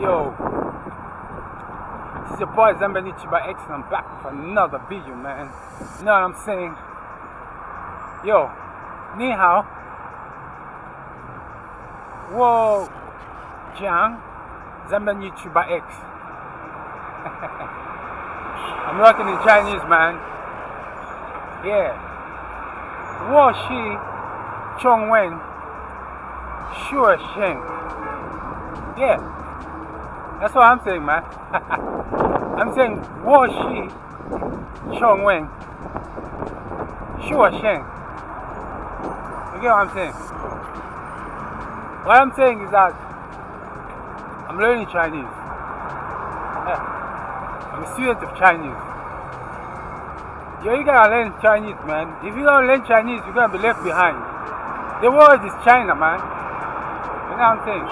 Yo, this is your boy Zambanichi by X and I'm back with another video, man. You know what I'm saying? Yo, ni hao. Whoa, Jiang, Zambanichi by X. I'm working in Chinese, man. Yeah. Wo Shi Chong Wen Sure Sheng. Yeah. That's what I'm saying, man. I'm saying Wo Shi Chong Wen Sure Sheng. You get what I'm saying? What I'm saying is that I'm learning Chinese. I'm a student of Chinese. Yo, you gotta learn Chinese, man. If you don't learn Chinese, you're gonna be left behind. The world is China, man. You know what I'm saying?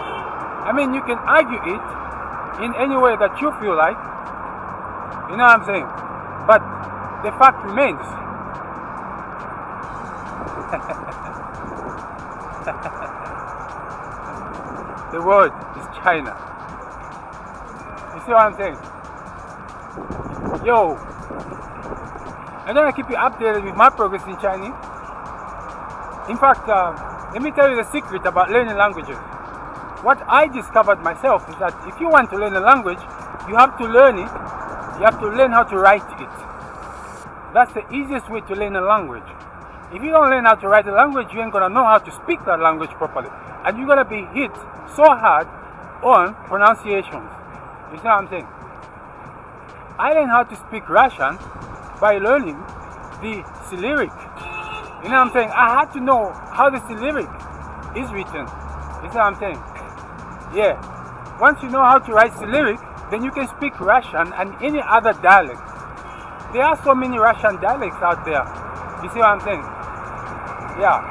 I mean, you can argue it in any way that you feel like. You know what I'm saying? But the fact remains. The world is China. You see what I'm saying? Yo, I'm gonna keep you updated with my progress in Chinese. In fact, let me tell you the secret about learning languages. What I discovered myself is that if you want to learn a language, you have to learn it. You have to learn how to write it. That's the easiest way to learn a language. If you don't learn how to write a language, you ain't gonna know how to speak that language properly. And you're gonna be hit so hard on pronunciations. You see what I'm saying? I learned how to speak Russian by learning the Cyrillic. You know what I'm saying? I had to know how the Cyrillic is written. You see what I'm saying? Yeah. Once you know how to write Cyrillic, then you can speak Russian and any other dialect. There are so many Russian dialects out there. You see what I'm saying? Yeah.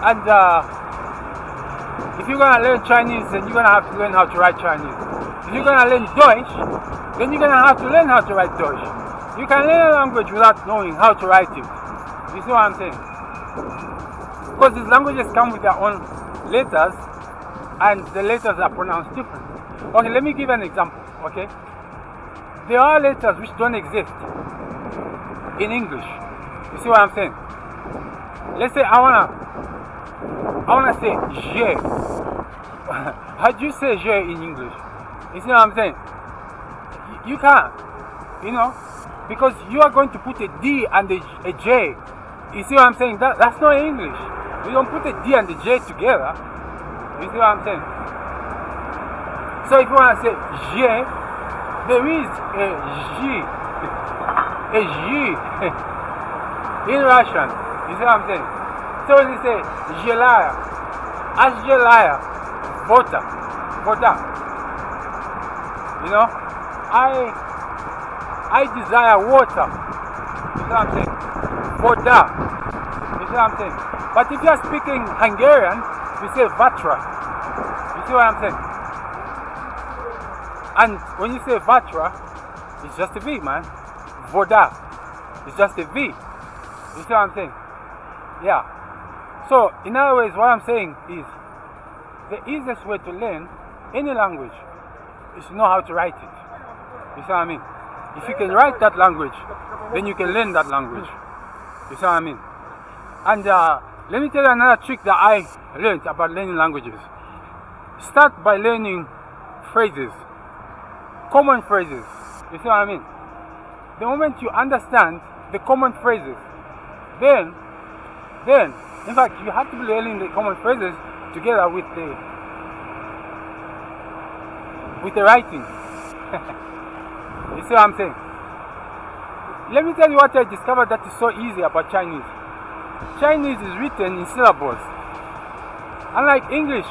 And if you're gonna learn Chinese, then you're gonna have to learn how to write Chinese. If you're gonna learn Deutsch, then you're gonna have to learn how to write Deutsch. You can learn a language without knowing how to write it. You see what I'm saying? Because these languages come with their own letters, and the letters are pronounced differently. Okay, let me give an example. Okay, there are letters which don't exist in English. You see what I'm saying? Let's say I wanna say je. How do you say je in English? You see what I'm saying? You can't, you know, because you are going to put a D and a J. You see what I'm saying? That's not English. You don't put a D and a J together. You see what I'm saying? So if you want to say je, there is a J in Russian. You see what I'm saying? So when you say jelaya, as jelaya, voda. You know, I desire water. You see what I'm saying? Voda. You see what I'm saying? But if you are speaking Hungarian, you say vatra. You see what I'm saying? And when you say vatra, it's just a V, man. Voda. It's just a V. You see what I'm saying? Yeah. So, in other words, what I'm saying is the easiest way to learn any language is to know how to write it. You see what I mean? If you can write that language, then you can learn that language. You see what I mean? And let me tell you another trick that I learned about learning languages. Start by learning phrases, common phrases. You see what I mean? The moment you understand the common phrases, then, in fact, you have to be learning the common phrases together with the writing. You see what I'm saying? Let me tell you what I discovered that is so easy about Chinese. Chinese is written in syllables. Unlike English,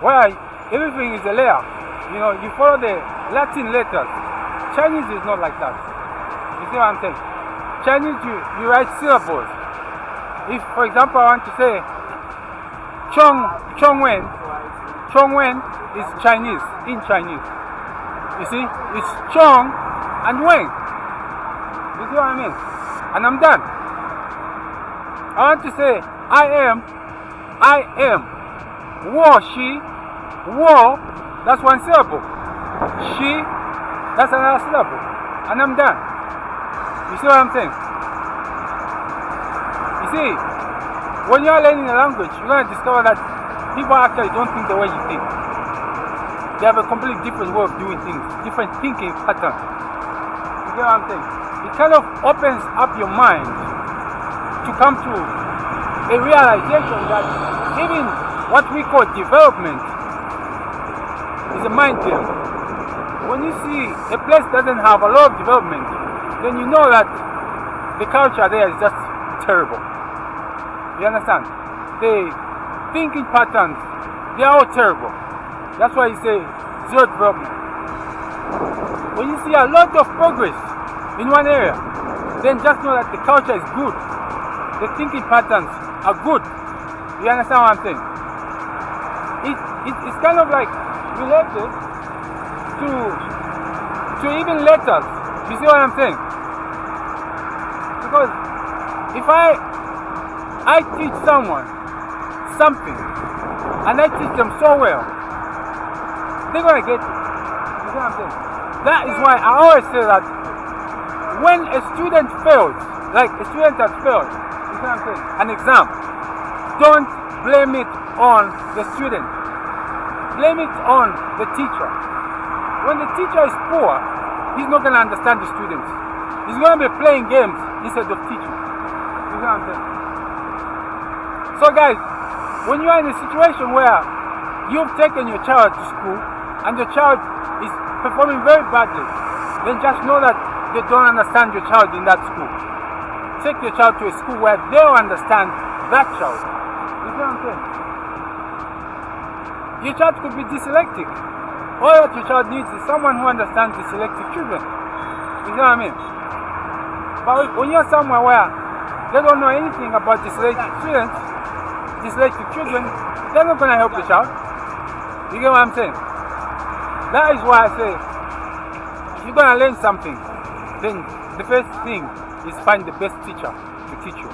where everything is a layer. You know, you follow the Latin letters. Chinese is not like that. You see what I'm saying? Chinese, you write syllables. If, for example, I want to say Chong Wen is Chinese, in Chinese. You see, it's Chong and Wen. You see what I mean? And I'm done. I want to say I am 我是 Wo, that's one syllable. She, that's another syllable. And I'm done. You see what I'm saying? You see, when you're learning a language, you're going to discover that people actually don't think the way you think. They have a completely different way of doing things, different thinking pattern. You get what I'm saying? It kind of opens up your mind to come to a realization that even what we call development is a mind game. When you see a place doesn't have a lot of development, then you know that the culture there is just terrible. You understand? The thinking patterns, they are all terrible. That's why you say zero development. When you see a lot of progress in one area, then just know that the culture is good. The thinking patterns are good. You understand what I'm saying? It's kind of like related to even letters. You see what I'm saying? Because if I teach someone something and I teach them so well, they're gonna get it. You see what I'm saying? That is why I always say that when a student fails, like a student has failed, you see what I'm saying, an exam, don't blame it on the student. Blame it on the teacher. When the teacher is poor, he's not gonna understand the students. He's gonna be playing games instead of teaching. You see what I'm saying? So guys, when you are in a situation where you've taken your child to school and your child is performing very badly, then just know that they don't understand your child in that school. Take your child to a school where they'll understand that child. You see what I'm saying? Your child could be dyslexic. All that your child needs is someone who understands dyslexic children. You see what I mean? But when you're somewhere where they don't know anything about dyslexic students, dyslexic children, they're not going to help the child. You get what I'm saying? That is why I say, if you're going to learn something, then the first thing is find the best teacher to teach you.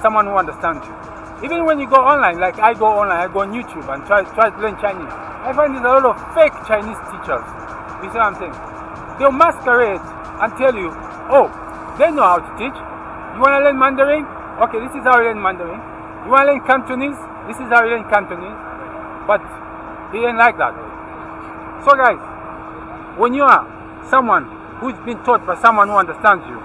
Someone who understands you. Even when you go online, like I go online, I go on YouTube and try to learn Chinese. I find there's a lot of fake Chinese teachers. You see what I'm saying? They'll masquerade and tell you, oh, they know how to teach. You want to learn Mandarin? Okay, this is how you learn Mandarin. You want to learn Cantonese? This is how you learn Cantonese. But it ain't like that. So guys, when you are someone who's been taught by someone who understands you,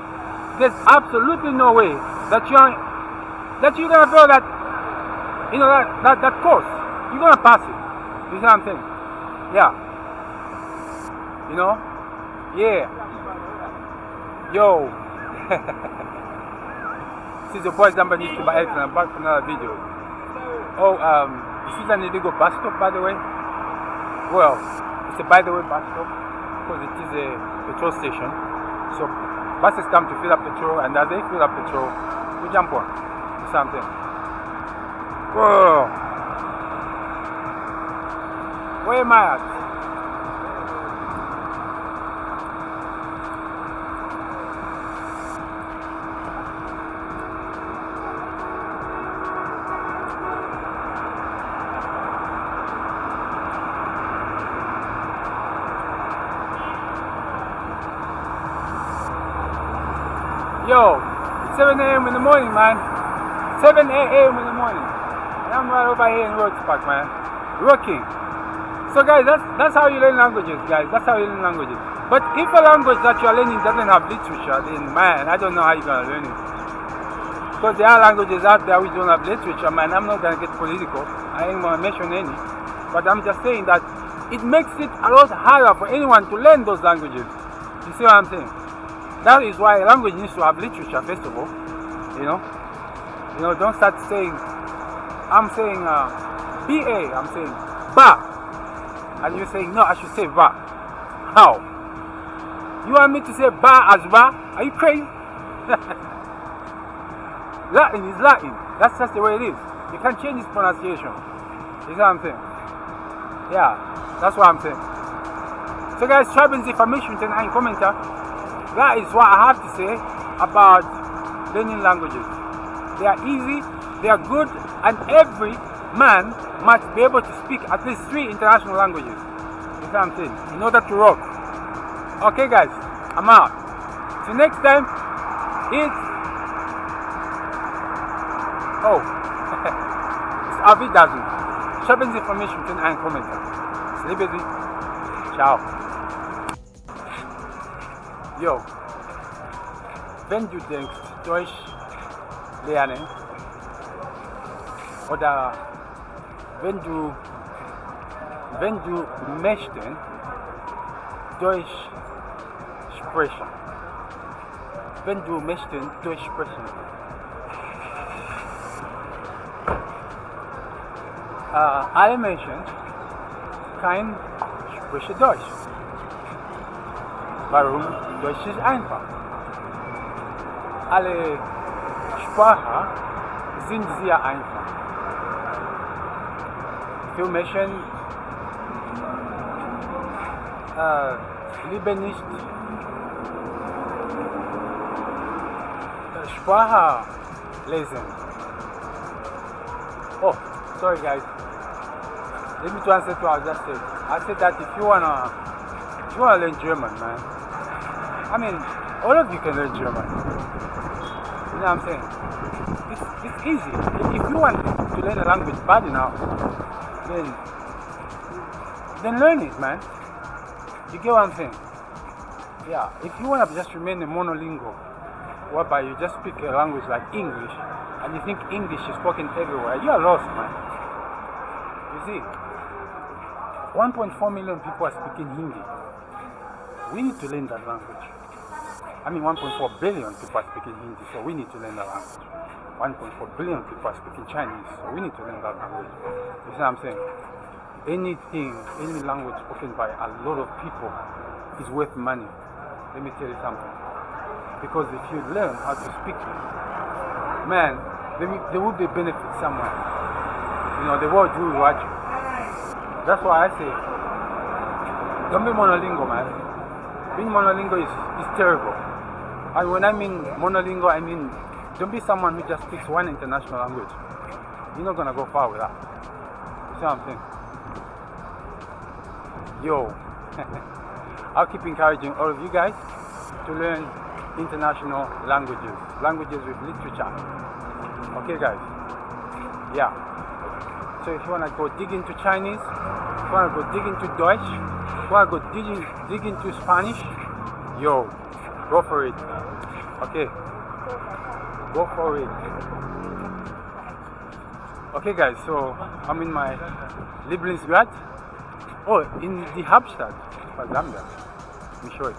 there's absolutely no way that you're gonna fail that, you know, that course. You're gonna pass it. You see what I'm saying? Yeah. You know? Yeah. Yo. This is your boy's number YouTube by Eric, and I'm back for another video. Oh, this is an illegal bus stop, by the way. Well, it's a by the way bus stop because it is a petrol station. So buses come to fill up petrol, and as they fill up petrol, we jump on. Something. Whoa. Where am I at? Yo, it's 7 a.m. in the morning, man. 7 a.m. in the morning. And I'm right over here in Rhodes Park, man. Rocking. So guys, that's how you learn languages, guys. That's how you learn languages. But if a language that you're learning doesn't have literature, then man, I don't know how you're gonna learn it. Because there are languages out there which don't have literature, man. I'm not gonna get political. I ain't gonna mention any. But I'm just saying that it makes it a lot harder for anyone to learn those languages. You see what I'm saying? That is why a language needs to have literature, first of all. You know, don't start saying, I'm saying BA, I'm saying ba. And you're saying, no, I should say ba. How? You want me to say ba as ba? Are you crazy? Latin is Latin. That's just the way it is. You can't change its pronunciation. You know what I'm saying? Yeah, that's what I'm saying. So guys, schreiben Sie für mich unten einen Kommentar. That is what I have to say about learning languages. They are easy, they are good, and every man must be able to speak at least 3 international languages. You see what I'm saying? In order to rock. Okay guys, I'm out. Till next time, it's Avidazu. Shopping information in einen Kommentar. Sleep busy. Ciao. Yo. Wenn du denkst, Deutsch lernen, oder wenn du möchtest Deutsch sprechen, alle Menschen kein sprechen Deutsch. Warum? Deutsch ist einfach. Alle Sprachen sind sehr einfach. Viele Menschen lieben nicht Sprache lesen. Oh, sorry guys. Let me translate what I just said. I said that if you wanna learn German, man. I mean, all of you can learn German. You know what I'm saying? It's easy. If you want to learn a language bad enough, then learn it, man. You get what I'm saying? Yeah. If you wanna just remain a monolingual, whereby you just speak a language like English, and you think English is spoken everywhere, you are lost, man. You see, 1.4 million people are speaking Hindi. We need to learn that language. I mean, 1.4 billion people are speaking Hindi, so we need to learn that language. 1.4 billion people are speaking Chinese, so we need to learn that language. You see what I'm saying? Any language spoken by a lot of people is worth money. Let me tell you something. Because if you learn how to speak it, man, there will be benefit somewhere. You know, the world will watch you. That's why I say, don't be monolingual, man. Being monolingual is terrible. And when I mean monolingual, I mean don't be someone who just speaks one international language. You're not gonna go far with that. You see what I'm saying? Yo, I'll keep encouraging all of you guys to learn international languages with literature. Okay guys? Yeah. So if you wanna go dig into Chinese, if you wanna go dig into Deutsch, if you wanna go dig into Spanish, yo, go for it. Okay. Go for it. Okay guys, so I'm in my Lieblingsgrad. Oh, in die Hauptstadt von Zambia. Let me show it.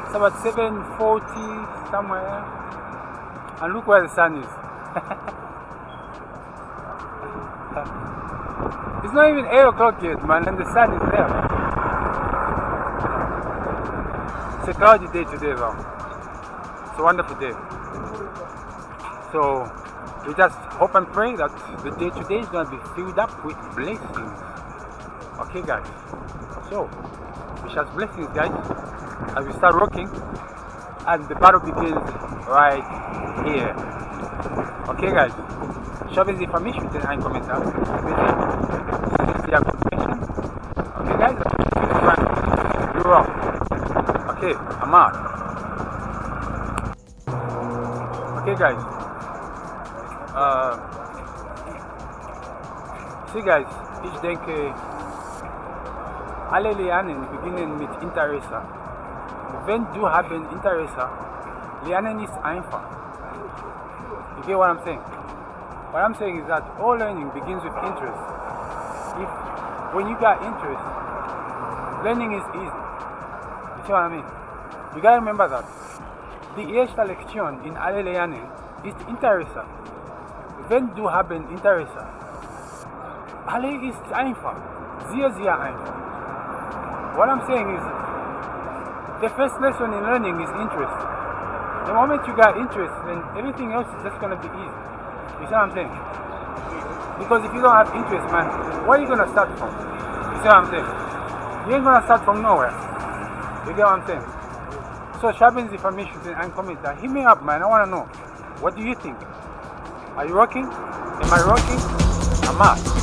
It's about 7:40 somewhere, and look where the sun is. It's not even 8 o'clock yet, man, and the sun is there. It's a cloudy day today, though. It's a wonderful day. So we just hope and pray that the day today is going to be filled up with blessings. Okay, guys. So wish us blessings, guys, as we start rocking, and the battle begins right here. Okay, guys. Shove the information in the Kommentar. Okay, guys. You rock. Okay, I'm out. Okay, guys. See, guys. Ich denke, alle lernen beginnen mit Interesse. Wenn du haben Interesse, lernen ist einfach. You get what I'm saying? What I'm saying is that all learning begins with interest. When you got interest, learning is easy. You see what I mean? You gotta remember that. Die erste Lektion in alle lernen ist Interesse. Wenn du haben Interesse, alle ist einfach. Sehr, sehr einfach. What I'm saying is, The first lesson in learning is interest. The moment you got interest, then everything else is just gonna be easy. You see what I'm saying? Because if you don't have interest, man, where are you gonna start from? You see what I'm saying? You ain't gonna start from nowhere. You get what I'm saying? So Shabins information and comment that. Hit me up, man. I wanna know. What do you think? Are you rocking? Am I rocking? I'm out.